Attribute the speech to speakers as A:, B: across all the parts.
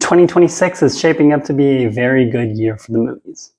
A: 2026 is shaping up to be a very good year for the movies.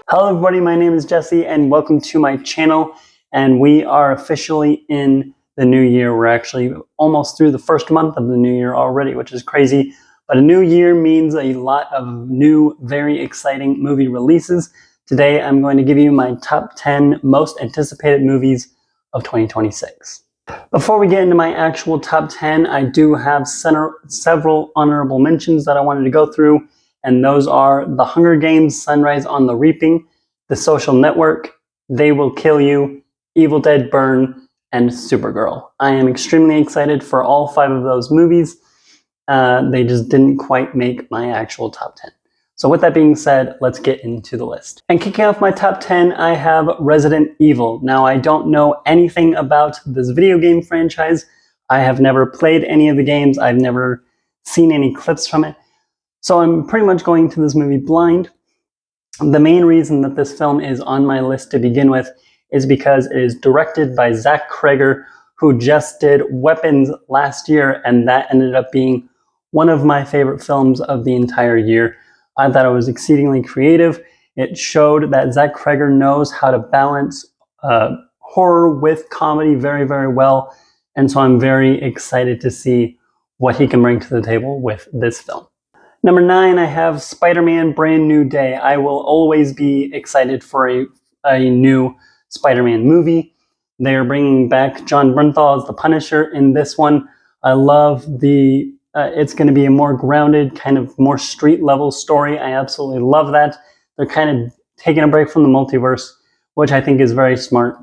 A: Hello everybody, my name is Jesse and welcome to my channel, and we are officially in the new year. We're actually almost through the first month of the new year already, which is crazy, but a new year means a lot of new, very exciting movie releases. Today I'm going to give you my top 10 most anticipated movies of 2026. Before we get into my actual top 10, I do have several honorable mentions that I wanted to go through, and those are The Hunger Games: Sunrise on the Reaping, The Social Network, They Will Kill You, Evil Dead: Burn, and Supergirl. I am extremely excited for all 5 of those movies. They just didn't quite make my actual top 10. So with that being said, let's get into the list. And kicking off my top 10, I have Resident Evil. Now, I don't know anything about this video game franchise. I have never played any of the games. I've never seen any clips from it. So I'm pretty much going to this movie blind. The main reason that this film is on my list to begin with is because it is directed by Zach Cregger, who just did Weapons last year, and that ended up being one of my favorite films of the entire year. I thought it was exceedingly creative. It showed that Zach Cregger knows how to balance horror with comedy very, very well, and so I'm very excited to see what he can bring to the table with this film. Number 9, I have Spider-Man: Brand New Day. I will always be excited for a new Spider-Man movie. They are bringing back Jon Bernthal as the Punisher in this one. I love the it's going to be a more grounded, kind of more street level story. I absolutely love that. They're kind of taking a break from the multiverse, which I think is very smart.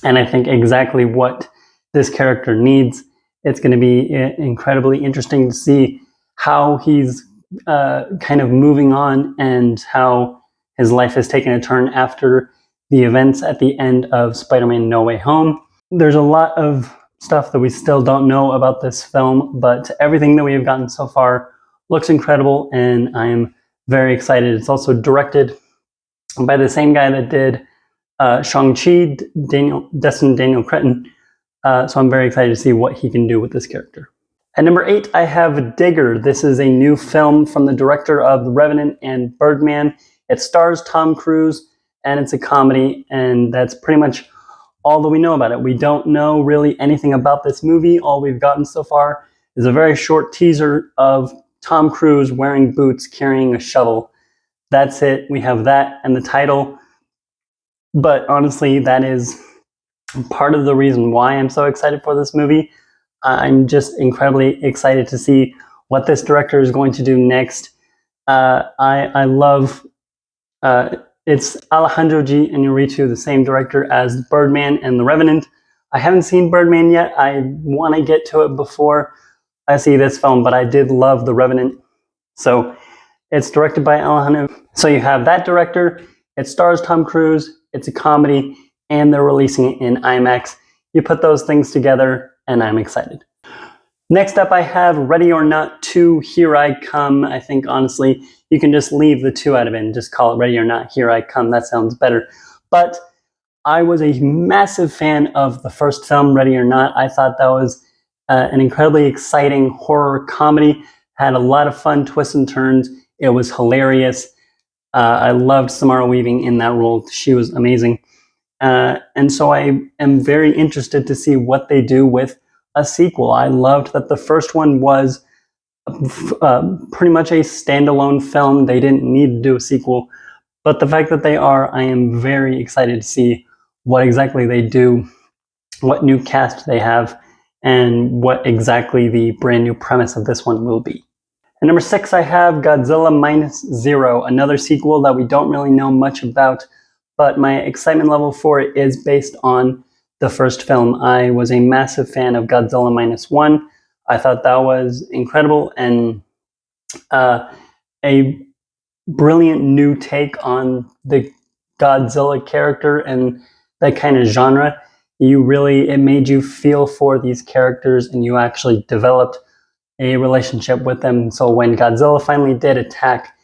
A: And I think exactly what this character needs. It's going to be incredibly interesting to see how he's kind of moving on and how his life has taken a turn after the events at the end of Spider-Man: No Way Home. There's a lot of stuff that we still don't know about this film, but everything that we have gotten so far looks incredible, and I am very excited. It's also directed by the same guy that did Shang-Chi, Destin Daniel Cretton, so I'm very excited to see what he can do with this character. At number 8, I have Digger. This is a new film from the director of The Revenant and Birdman. It stars Tom Cruise, and it's a comedy, and that's pretty much all that we know about it. We don't know really anything about this movie. All we've gotten so far is a very short teaser of Tom Cruise wearing boots, carrying a shovel. That's it. We have that and the title. But honestly, that is part of the reason why I'm so excited for this movie. I'm just incredibly excited to see what this director is going to do next. I love it's Alejandro G. Iñárritu, the same director as Birdman and The Revenant. I haven't seen Birdman yet. I want to get to it before I see this film, but I did love The Revenant. So it's directed by Alejandro. So you have that director. It stars Tom Cruise. It's a comedy, and they're releasing it in IMAX. You put those things together, and I'm excited. Next up, I have Ready or Not 2, Here I Come. I think, honestly, you can just leave the 2 out of it and just call it Ready or Not, Here I Come. That sounds better. But I was a massive fan of the first film, Ready or Not. I thought that was an incredibly exciting horror comedy. Had a lot of fun twists and turns. It was hilarious. I loved Samara Weaving in that role. She was amazing. And so I am very interested to see what they do with a sequel. I loved that the first one was pretty much a standalone film. They didn't need to do a sequel, but the fact that they are, I am very excited to see what exactly they do, what new cast they have, and what exactly the brand new premise of this one will be. At number 6, I have Godzilla Minus Zero, another sequel that we don't really know much about, but my excitement level for it is based on the first film. I was a massive fan of Godzilla Minus One. I thought that was incredible and a brilliant new take on the Godzilla character and that kind of genre. It made you feel for these characters, and you actually developed a relationship with them. So when Godzilla finally did attack,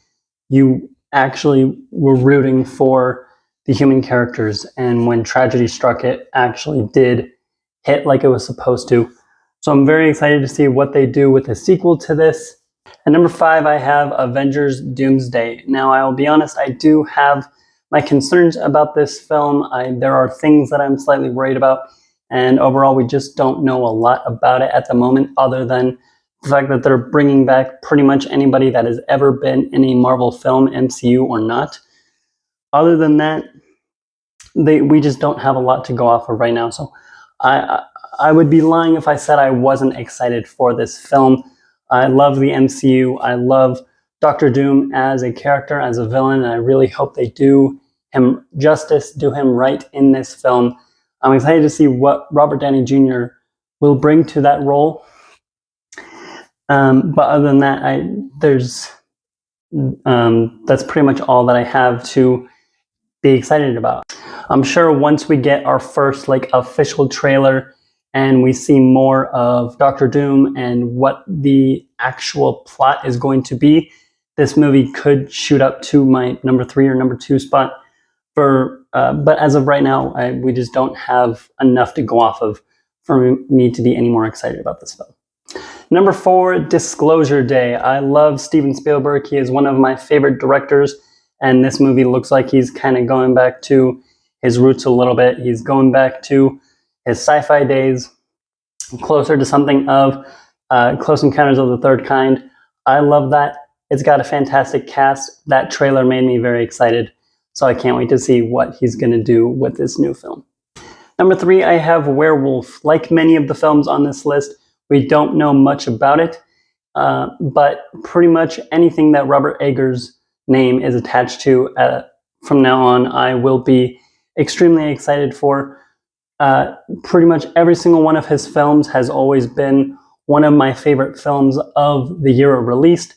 A: you actually were rooting for the human characters, and when tragedy struck, it actually did hit like it was supposed to. So I'm very excited to see what they do with the sequel to this. At number 5, I have Avengers Doomsday. Now, I will be honest, I do have my concerns about this film. There are things that I'm slightly worried about, and overall, we just don't know a lot about it at the moment, other than the fact that they're bringing back pretty much anybody that has ever been in a Marvel film, MCU or not. Other than that, we just don't have a lot to go off of right now. So I would be lying if I said I wasn't excited for this film. I love the MCU. I love Doctor Doom as a character, as a villain, and I really hope they do him justice, do him right in this film. I'm excited to see what Robert Downey Jr. will bring to that role. But other than that, that's pretty much all that I have to be excited about. I'm sure once we get our first official trailer and we see more of Doctor Doom and what the actual plot is going to be, this movie could shoot up to my number 3 or number 2 spot. But as of right now, we just don't have enough to go off of for me to be any more excited about this film. Number 4, Disclosure Day. I love Steven Spielberg. He is one of my favorite directors, and this movie looks like he's kind of going back to his roots a little bit. He's going back to his sci-fi days, closer to something of Close Encounters of the Third Kind. I love that. It's got a fantastic cast. That trailer made me very excited, so I can't wait to see what he's going to do with this new film. Number 3, I have Werewolf. Like many of the films on this list, we don't know much about it, but pretty much anything that Robert Eggers' name is attached to from now on, I will be extremely excited for. Pretty much every single one of his films has always been one of my favorite films of the year it released.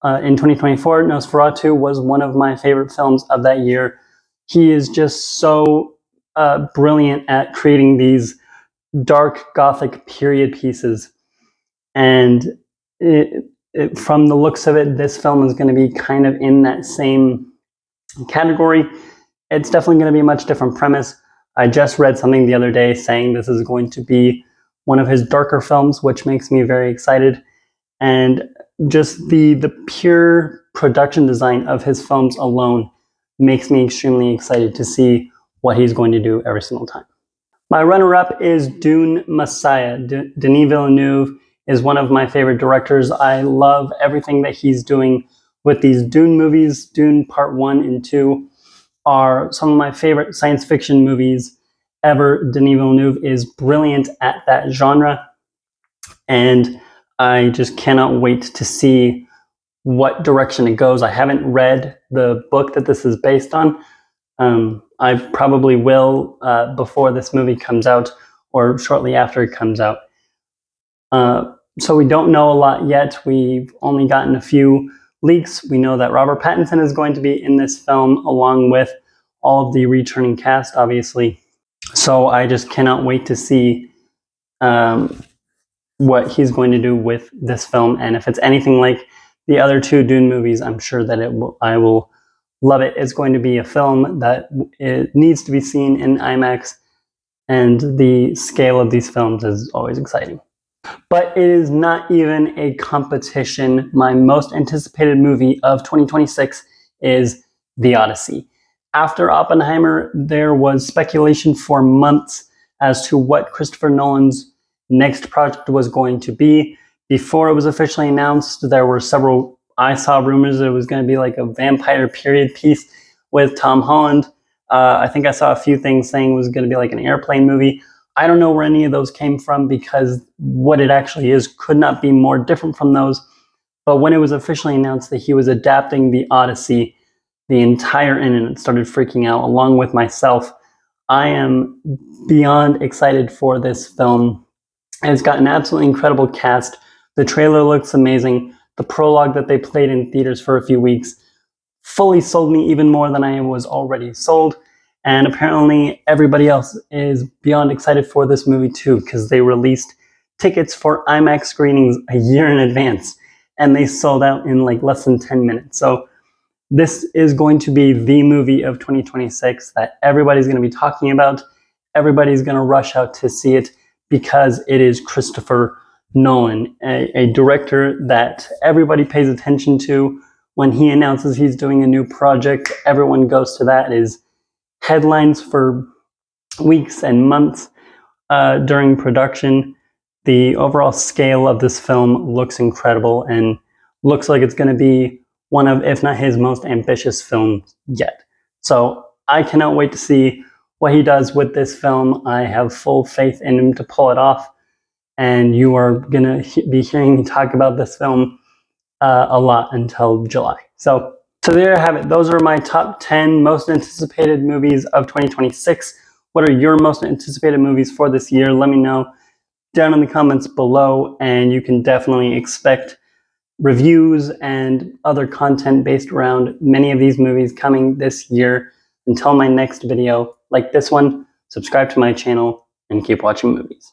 A: In 2024, Nosferatu was one of my favorite films of that year. He is just so brilliant at creating these dark Gothic period pieces. And from the looks of it, this film is going to be kind of in that same category. It's definitely going to be a much different premise. I just read something the other day saying this is going to be one of his darker films, which makes me very excited. And just the pure production design of his films alone makes me extremely excited to see what he's going to do every single time. My runner-up is Dune Messiah. Denis Villeneuve is one of my favorite directors. I love everything that he's doing with these Dune movies. Dune Part 1 and 2 are some of my favorite science fiction movies ever. Denis Villeneuve is brilliant at that genre, and I just cannot wait to see what direction it goes. I haven't read the book that this is based on. I probably will before this movie comes out or shortly after it comes out. So we don't know a lot yet. We've only gotten a few leaks. We know that Robert Pattinson is going to be in this film along with all of the returning cast, obviously. So I just cannot wait to see what he's going to do with this film. And if it's anything like the other 2 Dune movies, I'm sure that I will love it. It's going to be a film that it needs to be seen in IMAX, and the scale of these films is always exciting. But it is not even a competition. My most anticipated movie of 2026 is The Odyssey. After Oppenheimer, there was speculation for months as to what Christopher Nolan's next project was going to be. Before it was officially announced, there were I saw rumors it was going to be like a vampire period piece with Tom Holland. I think I saw a few things saying it was going to be like an airplane movie. I don't know where any of those came from, because what it actually is could not be more different from those. But when it was officially announced that he was adapting The Odyssey, the entire internet started freaking out, along with myself. I am beyond excited for this film. And it's got an absolutely incredible cast. The trailer looks amazing. The prologue that they played in theaters for a few weeks fully sold me even more than I was already sold. And apparently everybody else is beyond excited for this movie too, because they released tickets for IMAX screenings a year in advance, and they sold out in like less than 10 minutes. So this is going to be the movie of 2026 that everybody's going to be talking about. Everybody's going to rush out to see it because it is Christopher Nolan, a director that everybody pays attention to. When he announces he's doing a new project, everyone goes to that. It is headlines for weeks and months during production. The overall scale of this film looks incredible and looks like it's going to be one of, if not his most ambitious films yet. So I cannot wait to see what he does with this film. I have full faith in him to pull it off. And you are going to be hearing me talk about this film a lot until July. So there you have it. Those are my top 10 most anticipated movies of 2026. What are your most anticipated movies for this year? Let me know down in the comments below, and you can definitely expect reviews and other content based around many of these movies coming this year. Until my next video, like this one, subscribe to my channel, and keep watching movies.